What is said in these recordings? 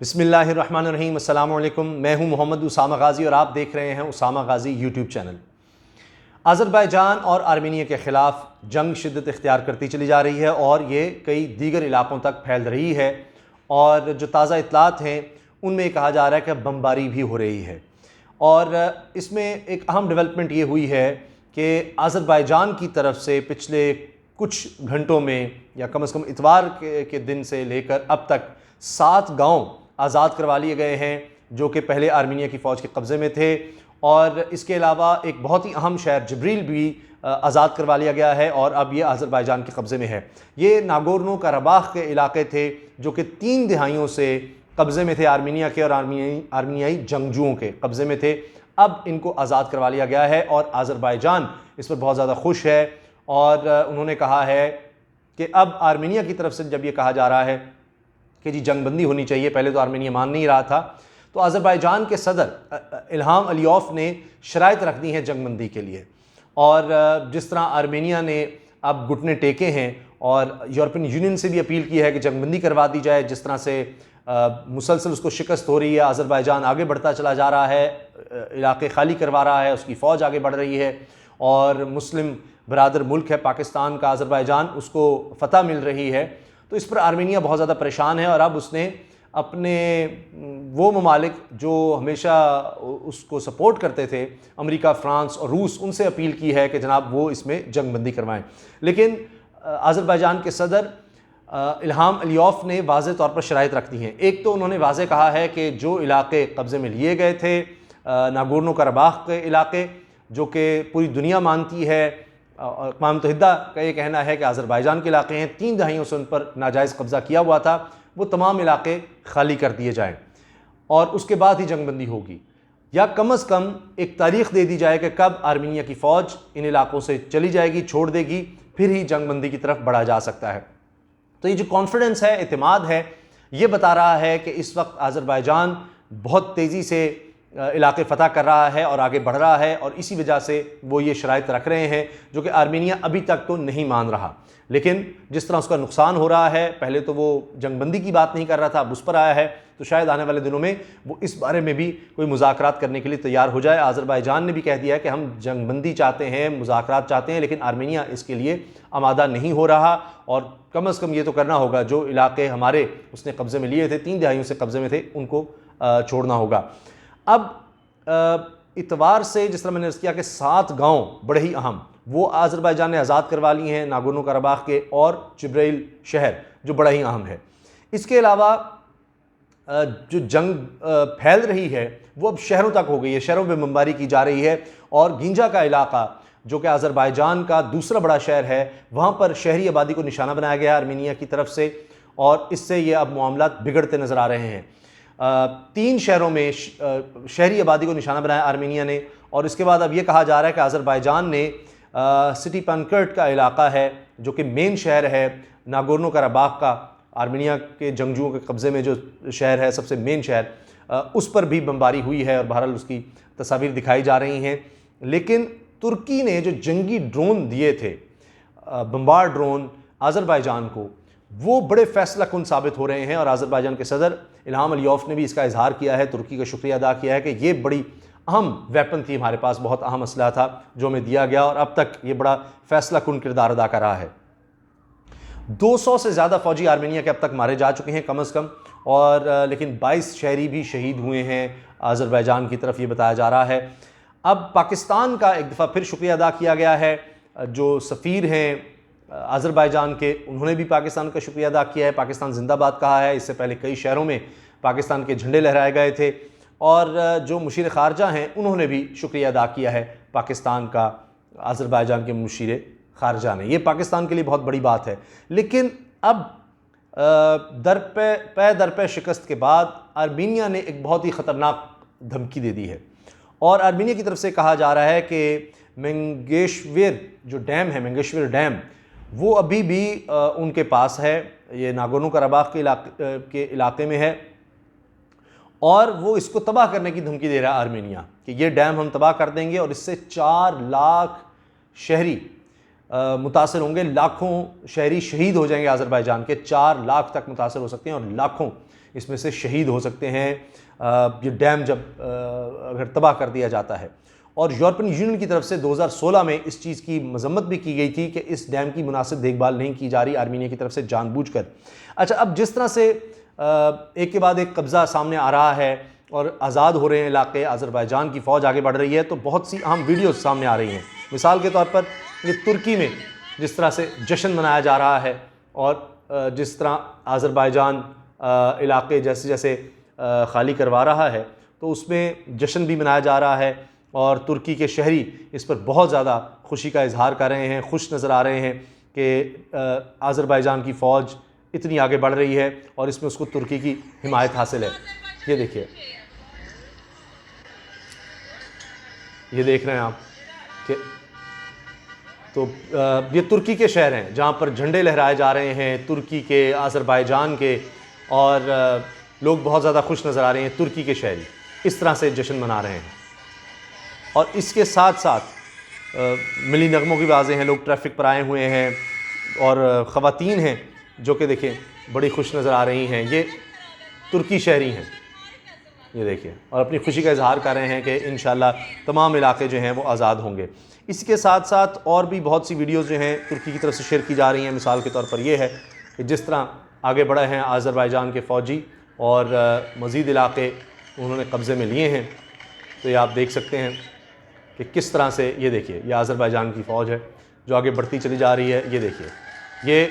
बिस्मिल्लाहिर्रहमानिर्रहीम, अस्सलाम वालेकुम। मैं हूं मोहम्मद उसामा गाज़ी और आप देख रहे हैं Usama Ghazi YouTube channel. Azerbaijan और आर्मीनिया के ख़िलाफ़ जंग शिद्दत इख्तियार करती चली जा रही है और ये कई दीगर इलाक़ों तक फैल रही है और जो ताज़ा इत्तलात हैं उनमें कहा जा रहा है कि बमबारी भी हो रही है। और इसमें एक अहम डेवलपमेंट ये हुई है कि अज़रबैजान की तरफ से पिछले कुछ घंटों में या कम से कम इतवार के दिन से लेकर अब तक 7 गांव आज़ाद करवा लिए गए हैं जो कि पहले आर्मीनिया की फ़ौज के कब्ज़े में थे। और इसके अलावा एक बहुत ही अहम शहर जबरील भी आज़ाद करवा लिया गया है और अब ये अज़रबैजान के कब्ज़े में है। ये नागोर्नो कराबाख के इलाके थे जो कि 3 दिहाइयों से कब्ज़े में थे आर्मीनिया के और आर्मीनियाई जंगजुओं के कब्ज़े में थे। अब इनको आज़ाद करवा लिया गया है और अज़रबैजान इस पर बहुत ज़्यादा खुश है और उन्होंने कहा है कि अब आर्मीनिया की तरफ से जब ये कहा जा रहा है कि जी जंगबंदी होनी चाहिए, पहले तो आर्मीनिया मान नहीं रहा था, तो अज़रबैजान के सदर इल्हाम अलियोफ ने शराइत रख दी हैं जंगबंदी के लिए। और जिस तरह आर्मीनिया ने अब घुटने टेके हैं और यूरोपियन यूनियन से भी अपील की है कि जंगबंदी करवा दी जाए, जिस तरह से मुसलसल उसको शिकस्त हो रही है, अज़रबैजान आगे बढ़ता चला जा रहा है, इलाके खाली करवा रहा है, उसकी फ़ौज आगे बढ़ रही है और मुस्लिम बरादर मुल्क है पाकिस्तान का अज़रबैजान, उसको फ़तह मिल रही है। तो इस पर आर्मीनिया बहुत ज़्यादा परेशान है और अब उसने अपने वो ममालिक जो हमेशा उसको सपोर्ट करते थे, अमेरिका, फ्रांस और रूस, उनसे अपील की है कि जनाब वो इसमें जंगबंदी करवाएं। लेकिन अज़रबैजान के सदर इल्हाम अलियोफ ने वाज़े तौर पर शराइत रख दी हैं। एक तो उन्होंने वाज़े कहा है कि जो इलाके कब्ज़े में लिए गए थे, नागोर्नो कराबाख के इलाके जो कि पूरी दुनिया मानती है, अक़वाम मुत्तहिदा का ये कहना है कि अज़रबैजान के इलाके हैं, 3 दहाइयों से उन पर नाजायज़ कब्ज़ा किया हुआ था, वो तमाम इलाके खाली कर दिए जाएँ और उसके बाद ही जंगबंदी होगी, या कम से कम एक तारीख़ दे दी जाए कि कब आर्मीनिया की फ़ौज इन इलाकों से चली जाएगी, छोड़ देगी, फिर ही जंगबंदी की तरफ बढ़ा जा सकता है। तो ये जो कॉन्फिडेंस है, एतमाद है, ये बता रहा है कि इस वक्त अज़रबैजान बहुत तेज़ी से इलाके फ़तह कर रहा है और आगे बढ़ रहा है और इसी वजह से वो ये शराइत रख रहे हैं जो कि आर्मीनिया अभी तक तो नहीं मान रहा। लेकिन जिस तरह उसका नुकसान हो रहा है, पहले तो वो जंगबंदी की बात नहीं कर रहा था, अब उस पर आया है, तो शायद आने वाले दिनों में वो इस बारे में भी कोई मुज़ाकरात करने के लिए तैयार हो जाए। अज़रबैजान ने भी कह दिया है कि हम जंगबंदी चाहते हैं, मुज़ाकरात चाहते हैं, लेकिन आर्मीनिया इसके लिए आमादा नहीं हो रहा और कम से कम ये तो करना होगा जो इलाके हमारे उसने कब्ज़े में लिए थे, 3 दहाइयों से कब्ज़े में थे, उनको छोड़ना होगा। अब इतवार से जिस तरह मैंने अर्ज़ किया कि 7 गांव बड़े ही अहम वो अज़रबैजान ने आज़ाद करवा लिए हैं, नागोर्नो कराबाख के और जबरील शहर जो बड़ा ही अहम है। इसके अलावा जो जंग फैल रही है वो अब शहरों तक हो गई है, शहरों में बमबारी की जा रही है और गिंजा का इलाका जो कि अज़रबैजान का दूसरा बड़ा शहर है, वहाँ पर शहरी आबादी को निशाना बनाया गया आर्मीनिया की तरफ से और इससे ये अब मामलात बिगड़ते नज़र आ रहे हैं। 3 शहरों में शहरी आबादी को निशाना बनाया आर्मीनिया ने और इसके बाद अब ये कहा जा रहा है कि अज़रबैजान ने सिटी पनकर्ट का इलाका है जो कि मेन शहर है नागोर्नो कराबाख का, आर्मीनिया के जंगजुओं के कब्ज़े में जो शहर है, सबसे मेन शहर, उस पर भी बमबारी हुई है और बहरहाल उसकी तस्वीर दिखाई जा रही हैं। लेकिन तुर्की ने जो जंगी ड्रोन दिए थे, बमबार ड्रोन अज़रबैजान को, वो बड़े फैसला कुन साबित हो रहे हैं और अज़रबैजान के सदर इल्हाम अलियोफ ने भी इसका इजहार किया है, तुर्की का शुक्रिया अदा किया है कि ये बड़ी अहम वेपन थी हमारे पास, बहुत अहम असलहा था जो हमें दिया गया और अब तक ये बड़ा फैसला कुन किरदार अदा कर रहा है। 200 से ज़्यादा फ़ौजी आर्मीनिया के अब तक मारे जा चुके हैं कम से कम, और लेकिन 22 शहरी भी शहीद हुए हैं अज़रबैजान की तरफ, ये बताया जा रहा है। अब पाकिस्तान का एक दफ़ा फिर शुक्रिया अदा किया गया है, जो सफ़ीर हैं अज़रबैजान के, उन्होंने भी पाकिस्तान का शुक्रिया अदा किया है, पाकिस्तान जिंदाबाद कहा है। इससे पहले कई शहरों में पाकिस्तान के झंडे लहराए गए थे और जो मुशीर ख़ारजा हैं उन्होंने भी शुक्रिया अदा किया है पाकिस्तान का, अज़रबैजान के मुशीर ख़ारजा ने। ये पाकिस्तान के लिए बहुत बड़ी बात है। लेकिन अब दर पे शिकस्त के बाद आर्मीनिया ने एक बहुत ही ख़तरनाक धमकी दे दी है और आर्मीनिया की तरफ से कहा जा रहा है कि मंगेशविर जो डैम है, मंगेशविर डैम, वो अभी भी उनके पास है, ये नागोर्नो कराबाख के इलाके में है और वो इसको तबाह करने की धमकी दे रहा है आर्मीनिया कि ये डैम हम तबाह कर देंगे और इससे 4 लाख शहरी मुतासर होंगे, लाखों शहरी शहीद हो जाएंगे। अज़रबैजान के 4 लाख तक मुतासर हो सकते हैं और लाखों इसमें से शहीद हो सकते हैं ये डैम जब अगर तबाह कर दिया जाता है। और यूरोपियन यूनियन की तरफ से 2016 में इस चीज़ की मजम्मत भी की गई थी कि इस डैम की मुनासिब देखभाल नहीं की जा रही आर्मीनिया की तरफ से जानबूझकर। अच्छा, अब जिस तरह से एक के बाद एक कब्ज़ा सामने आ रहा है और आज़ाद हो रहे हैं इलाके, अज़रबैजान की फ़ौज आगे बढ़ रही है, तो बहुत सी अहम वीडियोज़ सामने आ रही हैं। मिसाल के तौर पर ये तुर्की में जिस तरह से जश्न मनाया जा रहा है और जिस तरह अज़रबैजान इलाके जैसे जैसे खाली करवा रहा है तो उसमें जश्न भी मनाया जा रहा है और तुर्की के शहरी इस पर बहुत ज़्यादा खुशी का इजहार कर रहे हैं, खुश नज़र आ रहे हैं कि अज़रबैजान की फ़ौज इतनी आगे बढ़ रही है और इसमें उसको तुर्की की हिमायत हासिल है। ये देखिए, ये देख रहे हैं आप कि तो ये तुर्की के शहर हैं जहाँ पर झंडे लहराए जा रहे हैं, तुर्की के, अज़रबैजान के, और लोग बहुत ज़्यादा खुश नज़र आ रहे हैं। तुर्की के शहरी इस तरह से जश्न मना रहे हैं और इसके साथ साथ मिली नगमों की आवाज़ें हैं, लोग ट्रैफिक पर आए हुए हैं और ख़वातीन हैं जो कि देखें बड़ी खुश नज़र आ रही हैं। ये तुर्की शहरी हैं, ये देखिए, और अपनी खुशी का इजहार कर रहे हैं कि इंशाल्लाह तमाम इलाके जो हैं वो आज़ाद होंगे। इसके साथ साथ और भी बहुत सी वीडियोज़ जो हैं तुर्की की तरफ से शेयर की जा रही हैं। मिसाल के तौर पर यह है कि जिस तरह आगे बढ़े हैं अज़रबैजान के फ़ौजी और मज़ीद इलाके उन्होंने कब्ज़े में लिए हैं, तो ये आप देख सकते हैं कि किस तरह से, ये देखिए, ये अज़रबैजान की फ़ौज है जो आगे बढ़ती चली जा रही है। ये देखिए, ये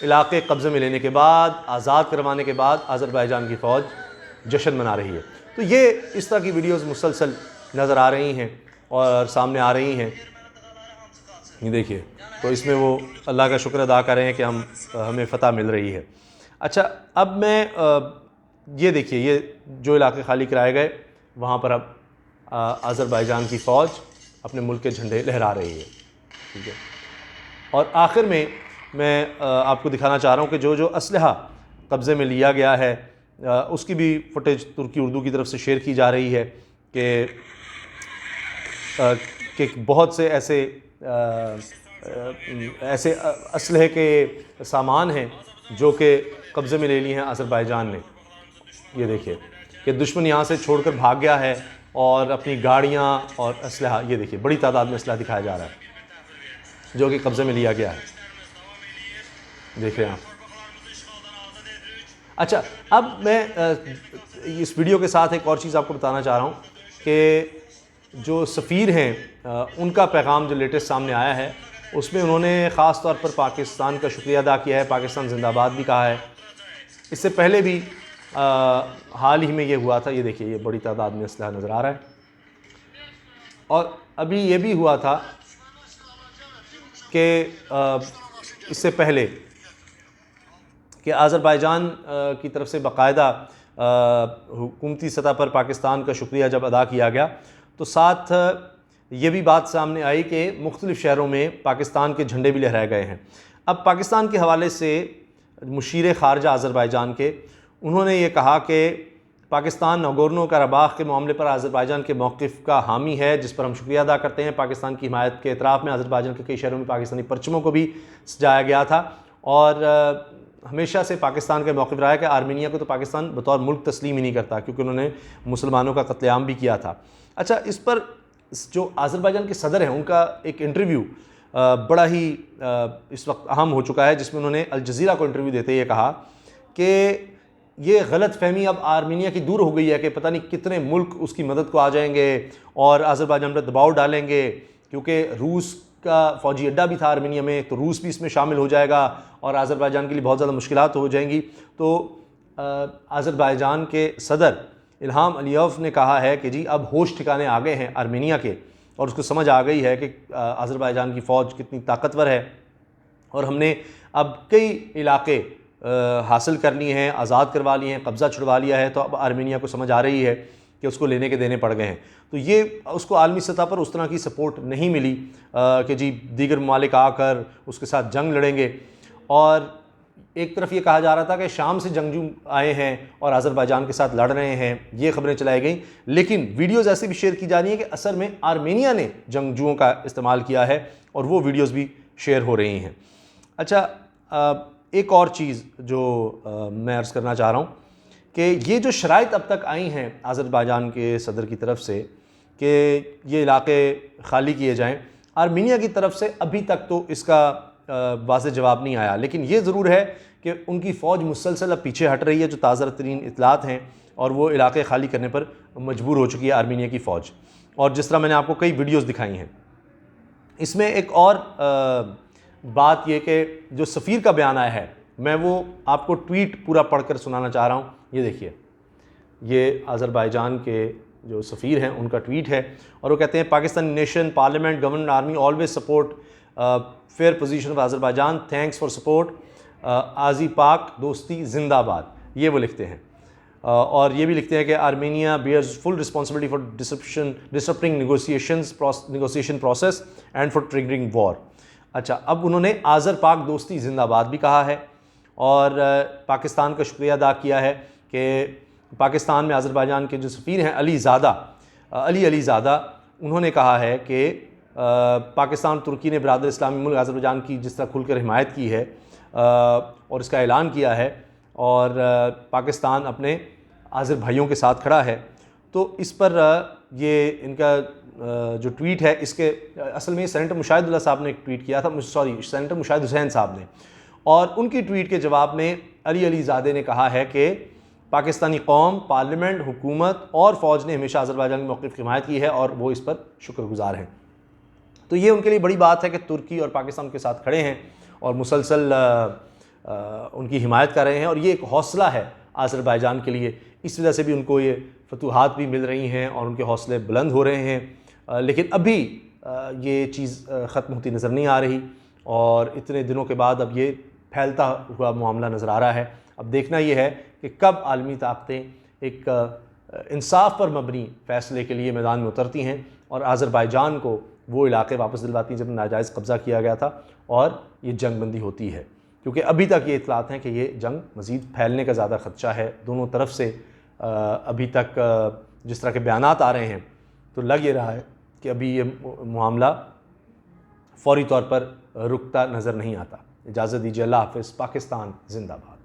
इलाके कब्ज़े में लेने के बाद, आज़ाद करवाने के बाद अज़रबैजान की फ़ौज जश्न मना रही है। तो ये इस तरह की वीडियोज़ मुसलसल नज़र आ रही हैं और सामने आ रही हैं। ये देखिए, तो इसमें वो अल्लाह का शुक्र अदा कर रहे हैं कि हमें फ़तह मिल रही है। अच्छा, अब मैं ये देखिए, ये जो इलाके खाली कराए गए वहाँ पर अब अज़रबैजान की फ़ौज अपने मुल्क के झंडे लहरा रही है। ठीक है, और आखिर में मैं आपको दिखाना चाह रहा हूँ कि जो जो असलहा कब्ज़े में लिया गया है उसकी भी फुटेज तुर्की उर्दू की तरफ से शेयर की जा रही है कि बहुत से ऐसे असलहे के सामान हैं जो कि कब्ज़े में ले लिए हैं अज़रबैजान ने। ये देखिए कि दुश्मन यहाँ से छोड़कर भाग गया है और अपनी गाड़ियाँ और असलहा, ये देखिए बड़ी तादाद में असलहा दिखाया जा रहा है जो कि कब्ज़े में लिया गया है। देख रहे हैं आप। अच्छा, अब मैं इस वीडियो के साथ एक और चीज़ आपको बताना चाह रहा हूँ कि जो सफ़ीर हैं उनका पैगाम जो लेटेस्ट सामने आया है उसमें उन्होंने ख़ास तौर पर पाकिस्तान का शुक्रिया अदा किया है, पाकिस्तान जिंदाबाद भी कहा है। इससे पहले भी हाल ही में ये हुआ था। ये देखिए, ये बड़ी तादाद में असलहा नज़र आ रहा है। और अभी ये भी हुआ था कि इससे पहले कि अज़रबैजान की तरफ से बाकायदा हुकूमती सतह पर पाकिस्तान का शुक्रिया जब अदा किया गया तो साथ ये भी बात सामने आई कि मुख्तलिफ़ शहरों में पाकिस्तान के झंडे भी लहराए गए हैं। अब पाकिस्तान के हवाले से मुशीर ख़ारजा अज़रबैजान के उन्होंने ये कहा कि पाकिस्तान नगोर्नो कराबाख के मामले पर अज़रबैजान के मौक़िफ़ का हामी है, जिस पर हम शुक्रिया अदा करते हैं। पाकिस्तान की हिमायत के एतराफ़ में अज़रबैजान के कई शहरों में पाकिस्तानी परचमों को भी सजाया गया था और हमेशा से पाकिस्तान का मौक़िफ़ रहा है कि आर्मीनिया को तो पाकिस्तान बतौर मुल्क तस्लीम ही नहीं करता क्योंकि उन्होंने मुसलमानों का कत्लेआम भी किया था। अच्छा, इस पर जो अज़रबैजान के सदर हैं उनका एक इंटरव्यू बड़ा ही इस वक्त अहम हो चुका है, जिसमें उन्होंने अल जज़ीरा को इंटरव्यू देते ये कहा कि ये गलत फहमी अब आर्मीनिया की दूर हो गई है कि पता नहीं कितने मुल्क उसकी मदद को आ जाएंगे और अज़रबैजान पर दबाव डालेंगे, क्योंकि रूस का फ़ौजी अड्डा भी था आर्मीनिया में, तो रूस भी इसमें शामिल हो जाएगा और अज़रबैजान के लिए बहुत ज़्यादा मुश्किलात हो जाएंगी। तो अज़रबैजान के सदर इल्हाम अलीयव ने कहा है कि जी अब होश ठिकाने आ गए हैं आर्मीनिया के और उसको समझ आ गई है कि अज़रबैजान की फ़ौज कितनी ताकतवर है और हमने अब कई इलाके हासिल कर लिए हैं, आज़ाद करवा लिए हैं, कब्ज़ा छुड़वा लिया है। तो अब आर्मीनिया को समझ आ रही है कि उसको लेने के देने पड़ गए हैं। तो ये उसको आलमी सतह पर उस तरह की सपोर्ट नहीं मिली कि जी दीगर ममालिक आकर उसके साथ जंग लड़ेंगे। और एक तरफ ये कहा जा रहा था कि शाम से जंगजू आए हैं और अज़रबैजान के साथ लड़ रहे हैं, ये खबरें चलाई गई, लेकिन वीडियोज़ ऐसे भी शेयर की जा रही हैं कि असल में आर्मीनिया ने जंगजुओं का इस्तेमाल किया है और वो वीडियोज़ भी शेयर हो रही हैं। अच्छा, एक और चीज़ जो मैं अर्ज़ करना चाह रहा हूँ कि ये जो शराइत अब तक आई हैं अज़रबैजान के सदर की तरफ से कि ये इलाके खाली किए जाएं, आर्मीनिया की तरफ से अभी तक तो इसका वाज़ेह जवाब नहीं आया। लेकिन ये ज़रूर है कि उनकी फ़ौज मुसलसल अब पीछे हट रही है, जो ताज़ा तरीन इतलात हैं, और वो इलाके खाली करने पर मजबूर हो चुकी है आर्मीनिया की फ़ौज। और जिस तरह मैंने आपको कई वीडियोज़ दिखाई हैं, इसमें एक और बात ये कि जो सफ़ीर का बयान आया है, मैं वो आपको ट्वीट पूरा पढ़कर सुनाना चाह रहा हूँ। ये देखिए, ये अज़रबैजान के जो सफ़ीर हैं उनका ट्वीट है, और वो कहते हैं Pakistani nation, parliament, government, army always support fair position of Azerbaijan, thanks for support, आज़ी पाक दोस्ती जिंदाबाद, ये वो लिखते हैं। और ये भी लिखते हैं कि Armenia bears full responsibility for disrupting negotiation process and for triggering war. अच्छा, अब उन्होंने आज़र पाक दोस्ती जिंदाबाद भी कहा है, और पाकिस्तान का शुक्रिया अदा किया है कि पाकिस्तान में अज़रबैजान के जो सफ़ीर हैं अली ज़ादा, उन्होंने कहा है कि पाकिस्तान तुर्की ने बरादर इस्लामी मुल्क अज़रबैजान की जिस तरह खुलकर हिमायत की है और इसका ऐलान किया है, और पाकिस्तान अपने आज़र भाइयों के साथ खड़ा है। तो इस पर ये इनका जो ट्वीट है, इसके असल में सेनेटर मुशाहिदुल्लाह साहब ने एक ट्वीट किया था, सेनेटर मुशाहिद हुसैन साहब ने, और उनकी ट्वीट के जवाब में अली ज़ादे ने कहा है कि पाकिस्तानी कौम, पार्लियामेंट, हुकूमत और फ़ौज ने हमेशा अज़रबैजान के मौक़िफ़ की हिमायत की है और वो इस पर शुक्रगुज़ार हैं। तो ये उनके लिए बड़ी बात है कि तुर्की और पाकिस्तान के साथ खड़े हैं और मुसलसल उनकी हिमायत कर रहे हैं, और ये एक हौसला है अज़रबैजान के लिए। इस वजह से भी उनको ये फतूहात भी मिल रही हैं और उनके हौसले बुलंद हो रहे हैं। लेकिन अभी ये चीज़ ख़त्म होती नज़र नहीं आ रही, और इतने दिनों के बाद अब ये फैलता हुआ मामला नज़र आ रहा है। अब देखना ये है कि कब आलमी ताकतें एक इंसाफ पर मबनी फ़ैसले के लिए मैदान में उतरती हैं और अज़रबैजान को वो इलाके वापस दिलवाती हैं जब नाजायज़ कब्ज़ा किया गया था, और ये जंग बंदी होती है। क्योंकि अभी तक ये इतलात हैं कि ये जंग मज़ीद फैलने का ज़्यादा ख़दशा है दोनों तरफ से। अभी तक जिस तरह के बयानात आ रहे हैं, तो लग ये रहा है कि अभी ये मामला फ़ौरी तौर पर रुकता नज़र नहीं आता। इजाज़त दीजिए, अल्लाह हाफ़िज़। पाकिस्तान ज़िंदाबाद।